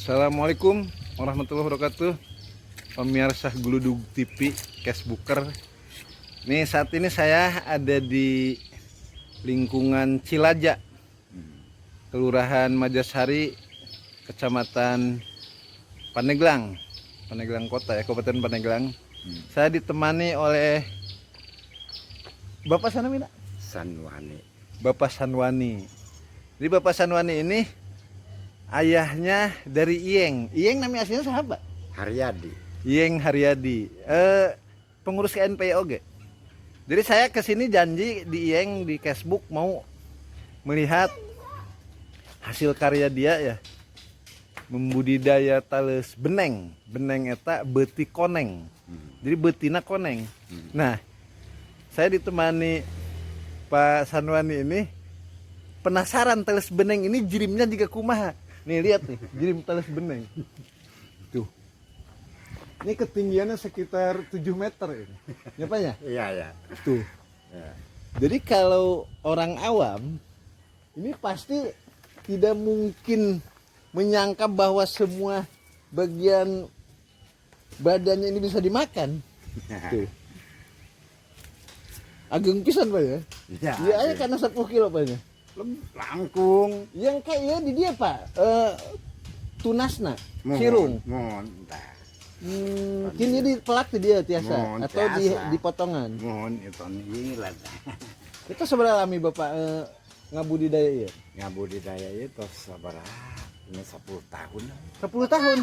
Assalamualaikum warahmatullahi wabarakatuh. Pemirsa Gludug TV Cashbooker. Nih saat ini saya ada di lingkungan Cilaja, Kelurahan Majasari, Kecamatan Pandeglang, Pandeglang Kota ya, Kabupaten Pandeglang. Saya ditemani oleh Bapak Sanwani. Sanwani. Bapak Sanwani. Jadi Bapak Sanwani ini ayahnya dari Iyeng. Iyeng namanya aslinya sahabat. Haryadi. Iyeng Haryadi. Pengurus KNPI oge. Jadi saya kesini janji di Iyeng di Cashbook mau melihat hasil karya dia ya. Membudidaya tales beneng. Beneng eta beuti koneng. Jadi betina koneng. Nah, saya ditemani Pak Sanwani ini penasaran tales beneng ini jirimnya juga kumaha. Nih lihat nih, jirim tales beneng. Tuh. Ini ketinggiannya sekitar 7 meter ini. Ya Pak ya? Iya, ya. Tuh. Ya. Jadi kalau orang awam ini pasti tidak mungkin menyangka bahwa semua bagian badannya ini bisa dimakan. Tuh. Ageng pisan Pak ya? Ya, Iya aja karena 10 kilo Pak ya. Langkung. Yang kayak ya di dia Pak, tunasna, cirung. Mohon. Kini di pelak di dia tiasa Mohon, atau tiasa. di potongan. Mohon itu ngilat. Itu seberapa lami Bapak ngabudidaya ya? Ngabudidaya itu sabaraha? Ini 10 tahun. 10 tahun.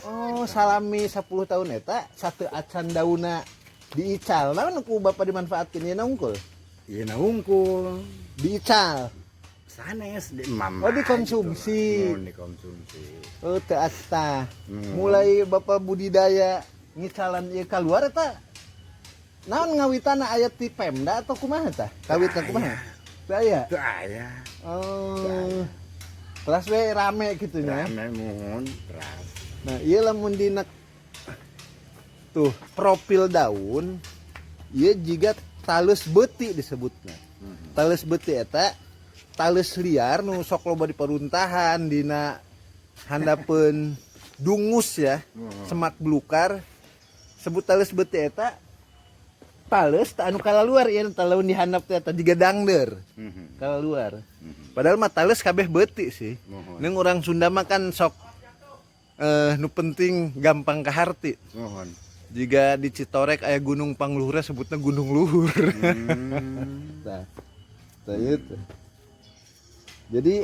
Oh, salami 10 tahun eta satu acan dauna diical. Naon ku Bapak dimanfaatkeun ieu naungkul? Ieu naungkul. Diical. Sanes di mama. Oh, dikonsumsi. Gitu. Dikonsumsi. Oh, teu asta. Mulai Bapak budidaya ngicalan ieu keluar eta naon ngawitana aya ti Pemda atau kumaha tah? Kawitna kumaha? Teu aya. Itu aya. Oh. Kelas we rame gitu nya. Rame mohon teras. Nah, ieu lamun dina tuh profil daun ieu jiga talus beuti disebutna. Talus beuti eta talus liar nu sok loba diperuntahan dina handapeun dungus ya, semak belukar. Sebut talus beuti eta talus anu kalaluar ieu talaun dihandap teh eta jiga dangder. Kalaluar. Padahal mah talus kabeh beuti sih. Neung urang Sunda mah kan sok nu penting gampang kaharti. Mohon. Jika di Citorek aya gunung pangluhurnya sebutnya gunung luhur. Nah, itu. Jadi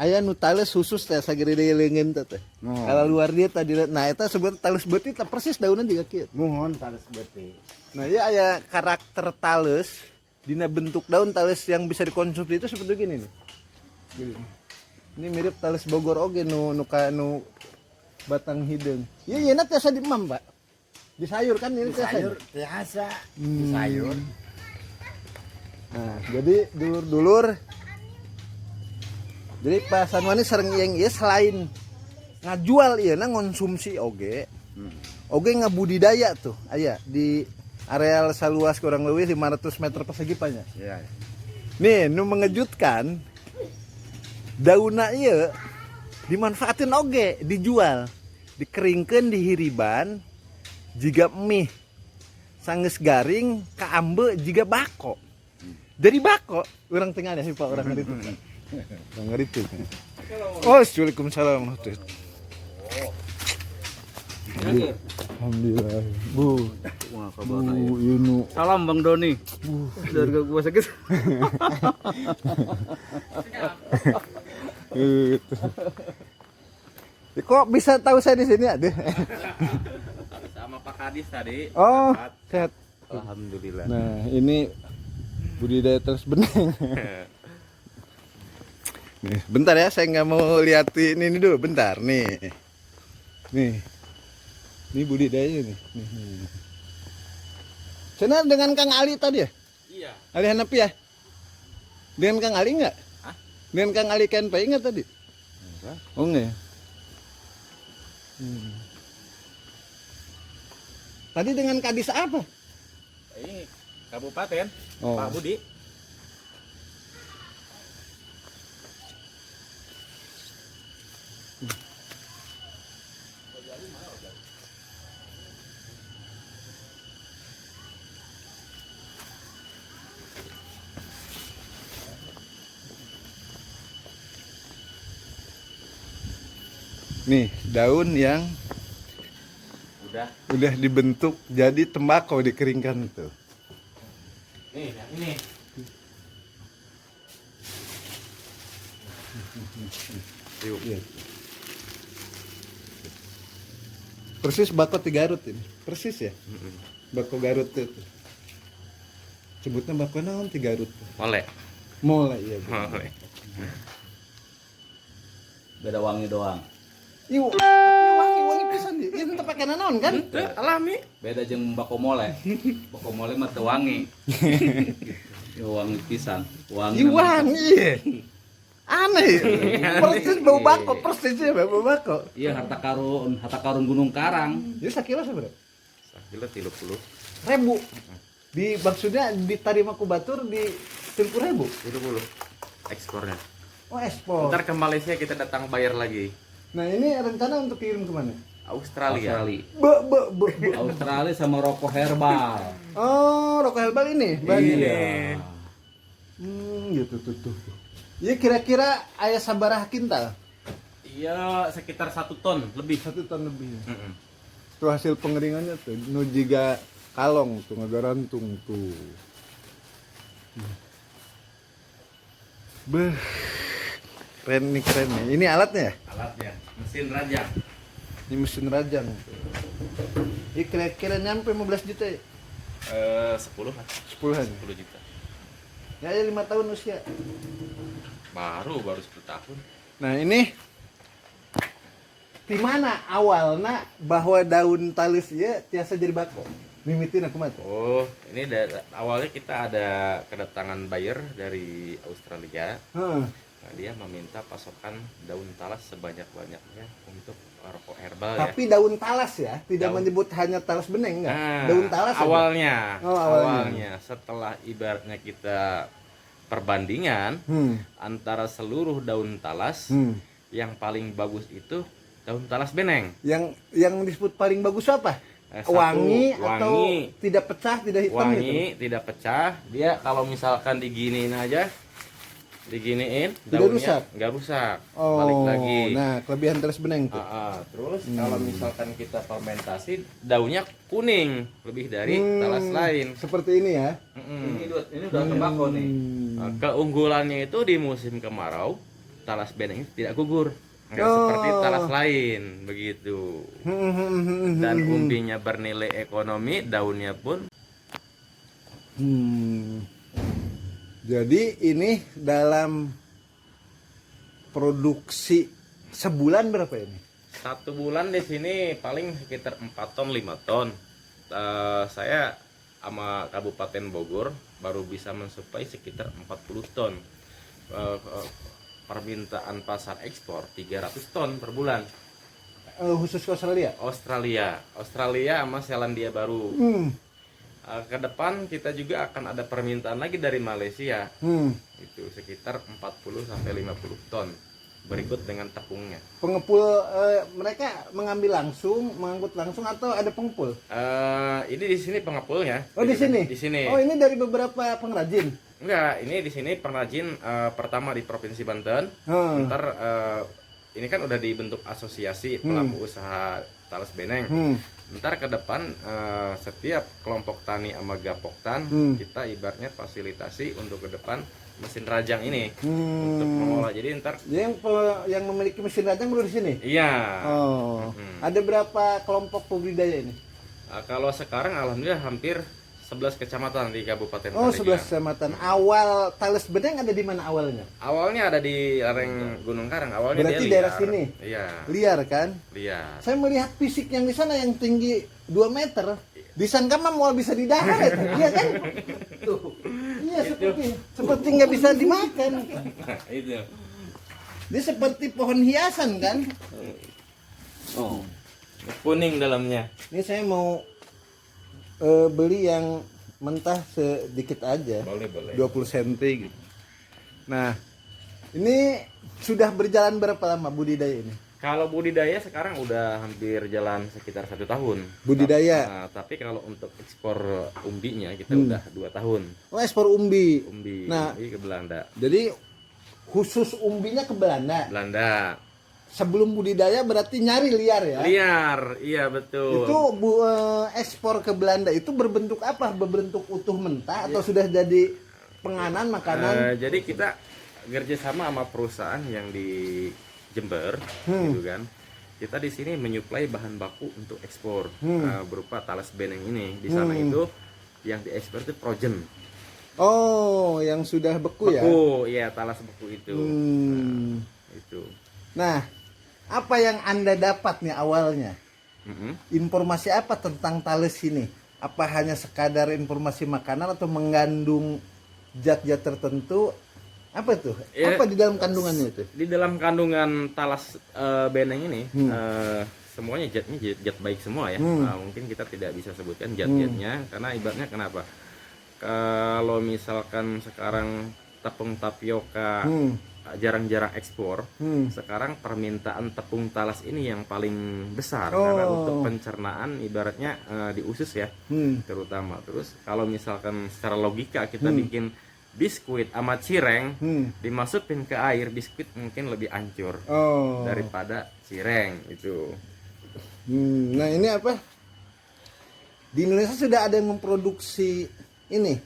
aya nu tales khusus teh sagede leungeun teh. Kalau luar dia tadi nah eta sebut tales beuti teh persis daunna juga kieu. Mohon tales beuti. Nah, ieu aya karakter tales dina bentuk daun tales yang bisa dikonsumsi itu seperti gini nih. Gini. Ini mirip tales Bogor oge nu batang hideung. Ieu yeuna tiasa diemam, Pak. Di sayur kan ini Sayur biasa. Sayur. Nah, jadi dulur-dulur. Jadi Pak Sanwani sering yang ieu selain ngajual ieu na ngonsumsi oge. Oge ngabudidaya tuh aya di areal saluas kurang lebih 500 meter persegi Pak nya. Iya. Nih, nu mengejutkan daunna ieu dimanfaatin oge, dijual, dikeringkeun dihiriban jiga mie sanggeus garing kaambe jiga bako. Jadi bako urang tinggal ya Pak urang ngaritu. Urang ngaritu. Oh, Waalaikumsalam. Alhamdulillah. Bu. Yunu. Salam Bang Doni. Keluarga gua sakit. Kok bisa tahu saya di sini ada? Sama Pak Kadis tadi. Oh, sehat. Alhamdulillah. Nah, ini budidaya terus beneng. Nih, bentar ya, saya nggak mau liatin ini dulu, bentar nih. Ini budidayanya nih. Sana dengan Kang Ali tadi ya? Iya. Ali Hanapi ya? Dengan Kang Ali nggak? Hah? Dengan Kang Ali KNPI nggak tadi? Enggak. Oh enggak ya? Tadi dengan Kadis apa? Ini kabupaten Oh. Pak Budi. Nih, daun yang Udah. dibentuk jadi tembakau dikeringkan tuh. Nih, yang ini. Yuk. Iya. Persis bako di Garut ini. Persis ya? Bako Garut tuh. Sebutnya bako naon di Garut tuh. Molek. Mulai iya. Bu. Molek. Beda wangi doang. Iu, tapi wangi pisan dia. Ieu teu pake naon kan? Itu alami. Beda jeung bako mole. Bako mole mah teu wangi. Ya wangi pisan. Wangi. Iu wangi. Aneh. Persis bau bako, persis ya bau bako. Iya harta karun Gunung Karang. Jadi sakilo seberapa? Sakilo 30. Ribu. Di maksudnya diterima ku batur di 30.000. 30. Ekspornya. Oh, ekspor. Ntar ke Malaysia kita datang bayar lagi. Nah, ini rencana untuk kirim kemana? Australia. Australia sama rokok herbal. Oh, rokok herbal ini. Iya. Gitu tuh. Ya kira-kira ayah sabaraha kintal? Iya, sekitar 1 ton lebih. 1 ton lebih. Mm-mm. Tuh hasil pengeringannya tuh, nu jiga kalong tuh ngagarantung tuh. Beh. Keren nih. Ini alatnya ya? Alatnya, mesin rajang. Ini mesin rajang. Ini kira-kira nyampe 15 juta ya? 10 lah. 10-an. 10 juta. Ya 5 tahun usia. Baru 10 tahun. Nah ini di mana awalnya bahwa daun talus ya tiasa jadi bako? Mimitin aku mah. Oh, ini awalnya kita ada kedatangan buyer dari Australia. Heeh. Nah, dia meminta pasokan daun talas sebanyak-banyaknya untuk rokok herbal Tapi ya. daun talas ya, tidak Daun. menyebut hanya talas beneng enggak? Nah, Daun talas ada? awalnya. Oh, awalnya. Setelah ibaratnya kita perbandingan antara seluruh daun talas, yang paling bagus itu daun talas beneng. Yang disebut paling bagus apa? Satu, Wangi atau wangi. tidak pecah, tidak hitam gitu? Wangi, tidak pecah. Dia kalau misalkan diginiin aja, diginiin, Tidak daunnya rusak? nggak rusak. Oh, Balik lagi. nah kelebihan talas beneng tuh. Terus kalau misalkan kita fermentasi, daunnya kuning, lebih dari talas lain. Seperti ini ya. Mm-mm. Ini udah tembakau nih. Nah, keunggulannya itu di musim kemarau, talas beneng tidak gugur. Nggak Oh. seperti talas lain, begitu. Dan umbinya bernilai ekonomi, daunnya pun. Jadi ini dalam produksi sebulan berapa ini? 1 bulan di sini paling sekitar 4 ton 5 ton. Saya sama Kabupaten Bogor baru bisa mensuplai sekitar 40 ton. Permintaan pasar ekspor 300 ton per bulan. Khusus ke Australia? Australia sama Selandia Baru. Ke depan kita juga akan ada permintaan lagi dari Malaysia. Itu sekitar 40 sampai 50 ton. Berikut dengan tepungnya. Pengepul mereka mengambil langsung, mengangkut langsung atau ada pengepul? Ini di sini pengepulnya. Oh, di sini? Di sini. Oh, ini dari beberapa pengrajin. Enggak, ini di sini pengrajin pertama di Provinsi Banten. Ntar ini kan udah dibentuk asosiasi pelaku usaha talas beneng. Ntar ke depan setiap kelompok tani sama gapoktan kita ibaratnya fasilitasi untuk ke depan mesin rajang ini untuk mengolah. Jadi ntar Yang memiliki mesin rajang baru di sini. iya. Oh. Ada berapa kelompok pembudidaya ini? Kalau sekarang alhamdulillah hampir 11 kecamatan di Kabupaten Oh, 11 Pandeglang. kecamatan. Awal talas beneng ada di mana awalnya? Awalnya ada di lereng Gunung Karang. Awalnya Berarti dia daerah liar. sini? Iya, Liar kan? liar. Saya melihat fisik yang di sana yang tinggi 2 meter. Disangka mah mau bisa didahar ya, iya kan? Tuh. Iya seperti nggak bisa dimakan. Itu. Dia seperti pohon hiasan kan? Oh. Kuning dalamnya. Ini saya mau beli yang mentah sedikit aja. Boleh. 20 cm gitu. Nah, ini sudah berjalan berapa lama budidaya ini? Kalau budidaya sekarang udah hampir jalan sekitar 1 tahun. Budidaya. Nah, tapi kalau untuk ekspor umbinya kita udah 2 tahun. Oh, ekspor umbi. Umbi, Nah, umbi ke Belanda. jadi khusus umbinya ke Belanda. Belanda. sebelum budidaya berarti nyari liar ya. Liar, iya betul. Itu ekspor ke Belanda itu berbentuk apa? Berbentuk utuh mentah atau sudah jadi penganan makanan? Jadi kita kerjasama sama perusahaan yang di Jember, gitu kan. Kita di sini menyuplai bahan baku untuk ekspor berupa talas beneng ini. Di sana itu yang diekspor itu frozen. Oh, yang sudah beku ya? Beku, iya talas beku itu. Nah, itu. Nah, apa yang Anda dapat nih awalnya? Mm-mm. Informasi apa tentang talas ini? Apa hanya sekadar informasi makanan atau mengandung zat-zat tertentu? Apa tuh? Ya, apa di dalam kandungannya itu? Di dalam kandungan talas beneng ini semuanya zat baik semua ya. Mungkin kita tidak bisa sebutkan zat-zatnya karena ibaratnya kenapa? Kalau misalkan sekarang tepung tapioka jarang-jarang ekspor, sekarang permintaan tepung talas ini yang paling besar karena untuk pencernaan ibaratnya di usus ya, terutama. Terus kalau misalkan secara logika kita bikin biskuit sama cireng, dimasukin ke air, biskuit mungkin lebih hancur daripada cireng itu. Nah ini apa? Di Indonesia sudah ada yang memproduksi ini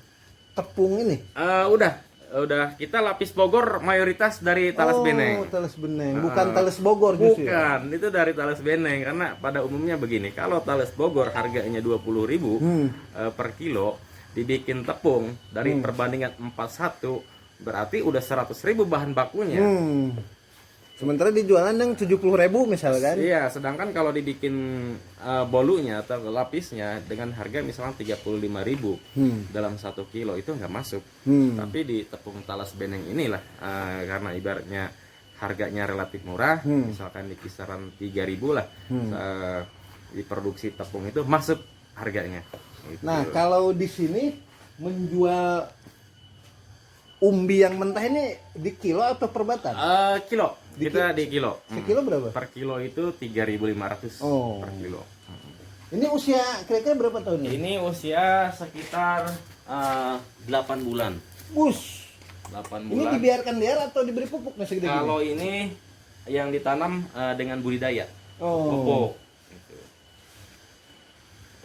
tepung ini. Udah kita lapis Bogor mayoritas dari talas beneng. Talas beneng, bukan talas Bogor justru. Bukan, itu dari talas beneng karena pada umumnya begini, kalau talas Bogor harganya 20.000 per kilo, dibikin tepung dari perbandingan 41 berarti udah 100.000 bahan bakunya. Sementara dijualan yang 70.000 misalkan. Iya, sedangkan kalau dibikin bolunya atau lapisnya dengan harga misalnya 35.000 dalam 1 kilo itu nggak masuk. Tapi di tepung talas beneng inilah karena ibaratnya harganya relatif murah, misalkan di kisaran 3.000 lah diproduksi tepung itu masuk harganya. Gitu. Nah, kalau di sini menjual umbi yang mentah ini di kilo atau per batang? Kilo. Kita di kilo. Sekilo berapa? Per kilo itu 3.500 per kilo. Ini usia kira-kira berapa tahun ini? Ini usia sekitar 8 bulan. Bus. 8 Ini bulan. dibiarkan liar atau diberi pupuk nih segede gini? Kalau ini yang ditanam dengan budidaya. Oh. Pupuk. Gitu.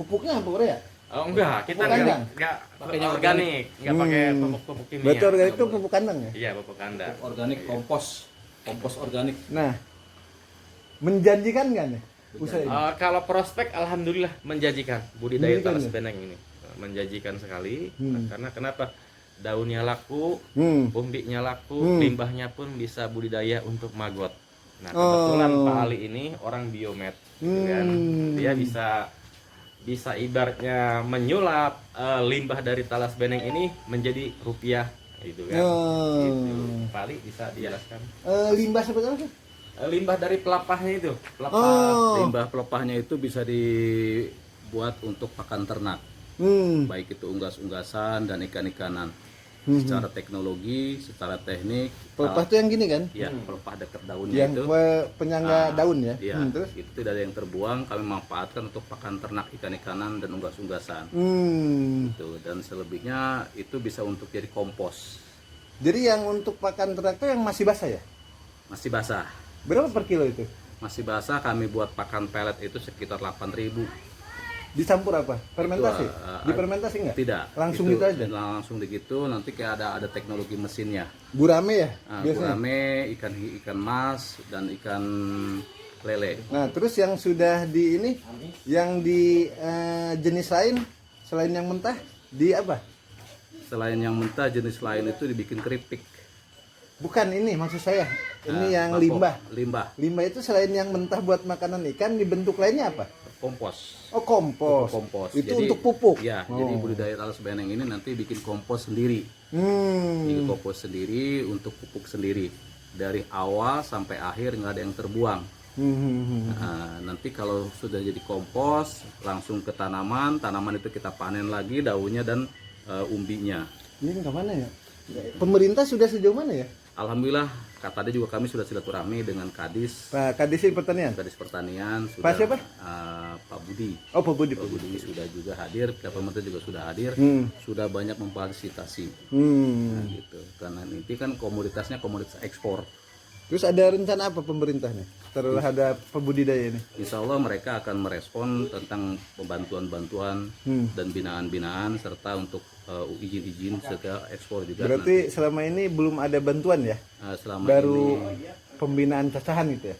Pupuknya apa Korea? Oh enggak, kita Pupuk kandang? enggak pakainya organik, enggak pakai pupuk kimia. Berarti organik itu pupuk kandang ya? Iya, pupuk kandang. Organik, kompos organik. Nah, menjanjikan nggak nih usaha ini? Kalau prospek alhamdulillah menjanjikan budidaya Menjanjikan talas ya? beneng ini. Menjanjikan sekali karena kenapa? Daunnya laku, umbinya laku, limbahnya pun bisa budidaya untuk maggot. Nah, kebetulan Pak Ali ini orang biomed, gitu kan. Dia bisa ibaratnya menyulap limbah dari talas beneng ini menjadi rupiah gitu kan. Gitu. Pak Ali bisa dijelaskan. Limbah seperti apa? Limbah dari pelapahnya itu, Limbah pelepahnya itu bisa dibuat untuk pakan ternak, baik itu unggas-unggasan dan ikan-ikanan. Secara teknologi, secara teknik, Pelepah itu yang gini kan? ya pelepah dekat daunnya Yang itu. penyangga daun ya? Ya, Terus? itu dari yang terbuang kami manfaatkan untuk pakan ternak ikan-ikanan dan unggas-unggasan. Gitu. Dan selebihnya itu bisa untuk jadi kompos. Jadi yang untuk pakan ternak itu yang masih basah ya? Masih basah. Berapa per kilo itu? Masih basah kami buat pakan pelet itu sekitar 8.000. Dicampur apa? Fermentasi? Itu, Difermentasi nggak? Tidak. Langsung Itu gitu aja? Langsung begitu, nanti kayak ada teknologi mesinnya. Gurame ya? Biasanya? Gurame, ikan mas dan ikan lele. Nah, terus yang sudah di ini, yang di jenis lain selain yang mentah, di apa? Selain yang mentah, jenis lain itu dibikin keripik. Bukan ini maksud saya. Ini yang Bakok, limbah. Limbah, Limbah itu selain yang mentah buat makanan ikan, dibentuk lainnya apa? kompos. Oh, kompos. Kompos. Itu untuk pupuk. Ya, jadi budidaya talas beneng ini nanti bikin kompos sendiri. Hmm. Bikin kompos sendiri untuk pupuk sendiri. Dari awal sampai akhir nggak ada yang terbuang. Nah, nanti kalau sudah jadi kompos, langsung ke tanaman. Tanaman itu kita panen lagi daunnya dan umbinya. Ini kemana ya? Pemerintah sudah sejauh mana ya? Alhamdulillah, tadi juga kami sudah silaturahmi dengan Kadis, Pak Kadis Pertanian. Kadis Pertanian. Sudah, Pak siapa? Pak Budi. Oh, Pak Budi. Pak Budi sudah juga hadir, pihak pemerintah juga sudah hadir, sudah banyak memfasilitasi. Nah, gitu. Karena ini kan komoditasnya komoditas ekspor. Terus ada rencana apa pemerintah nih terhadap pembudidaya ini? Insya Allah mereka akan merespon tentang pembantuan-bantuan dan binaan-binaan serta untuk izin-izin serta ekspor juga. Berarti selama ini belum ada bantuan ya? Selama Baru ini pembinaan cacahan gitu ya?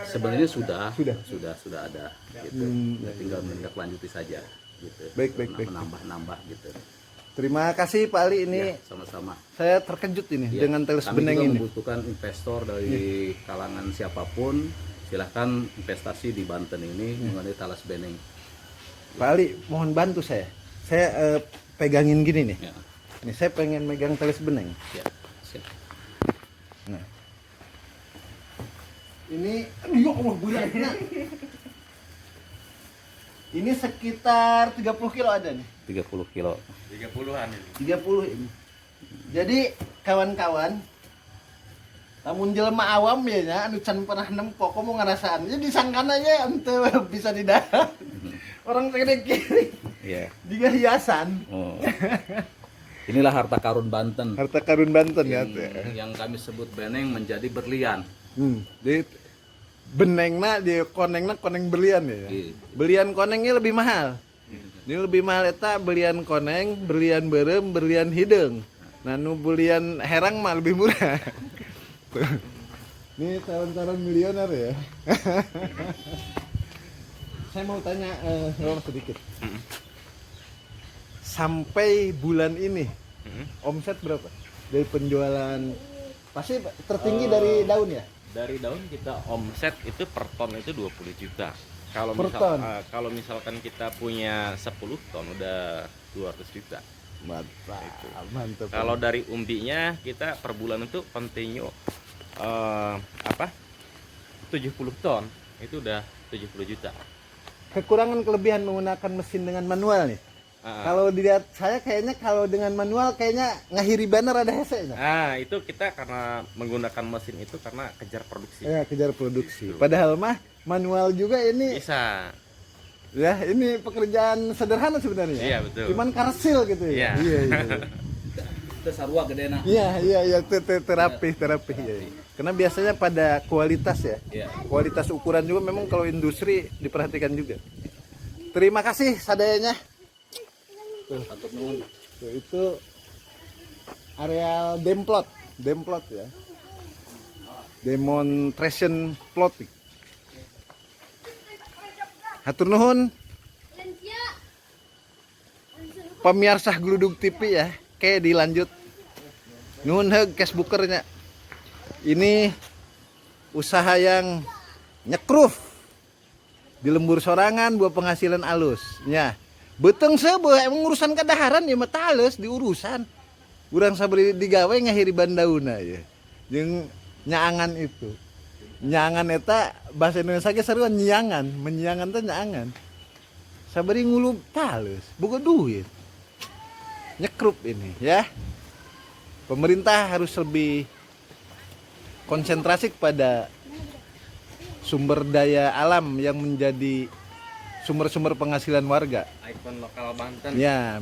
sebenarnya sudah ada gitu. Ya, tinggal menindaklanjuti saja gitu. Baik. Menambah gitu. Terima kasih Pak Ali, ini Ya, sama-sama. saya terkejut ini Ya, dengan Tales kami Beneng juga ini. membutuhkan investor dari kalangan siapapun, silahkan investasi di Banten ini mengenai Talas Beneng. Pak Ali, mohon bantu saya. Saya pegangin gini nih. Ya, Nih saya pengen megang Tales Beneng. ya, siap. Nah. Ini, aduh ya Allah beratnya. Ini sekitar 30 kilo ada nih. 30 kilo. 30-an ini. 30 ini. Jadi kawan-kawan, namun jelema awam ya nya anu can pernah nempok mau ngerasaan. Jadi disangkan aja ente bisa di darat. Orang kiri-kiri. Iya. Juga hiasan. Oh. Inilah harta karun Banten. Harta karun Banten ya. Yang kami sebut Beneng menjadi berlian. Jadi benengna di konengna koneng berlian ya. Iya. Berlian konengnya lebih mahal. Ini lebih mahal eta berlian koneng, berlian berem, berlian hidung. Nah, nu berlian herang mah lebih murah. Tuh. Ini calon-calon milioner ya. Saya mau tanya sedikit. Sampai bulan ini omset berapa? Dari penjualan pasti tertinggi dari daun ya? Dari daun kita omset itu per ton itu 20 juta. Per ton? Kalau misalkan kita punya 10 ton udah 200 juta. Mantap. Kalau dari umbinya kita per bulan itu continue 70 ton itu udah 70 juta. Kekurangan kelebihan menggunakan mesin dengan manual nih. Kalau dilihat saya kayaknya kalau dengan manual kayaknya ngahiri banner ada hesenya. Itu kita karena menggunakan mesin itu karena kejar produksi. Ya, kejar produksi. Padahal mah manual juga ini Bisa. ya ini pekerjaan sederhana sebenarnya. Iya, betul. Cuman karsil gitu ya. Iya. Itu sarua gedena. Iya, terapi ya. Karena biasanya pada kualitas ya. Iya. Kualitas ukuran juga memang kalau industri diperhatikan juga. Terima kasih sadayanya. Tuh, itu areal demplot ya. Demonstration plotting. Hatur nuhun. Pemirsa Gludug TV ya. Oke, dilanjut. Nuhun heug Facebookernya. Ini usaha yang nyekruf di lembur sorangan buat penghasilan alus nya. Beteng sebuah emang urusan kadaharan ya mah tales diurusan. Urang sabari digawe ngahiri bandauna ya. Jeung nyaangan itu. Nyaangan eta bahasa Indonesia ge saruan nyiangan, menyiangan teh nyaangan. Sabari ngulub tales, boga duit. Nyekrup ini ya. Pemerintah harus lebih konsentrasi kepada sumber daya alam yang menjadi sumber-sumber penghasilan warga. Ikon lokal Banten. Ya,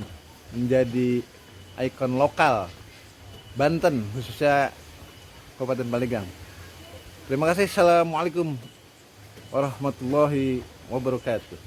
menjadi ikon lokal Banten, khususnya Kabupaten Baligang. Terima kasih. Assalamualaikum warahmatullahi wabarakatuh.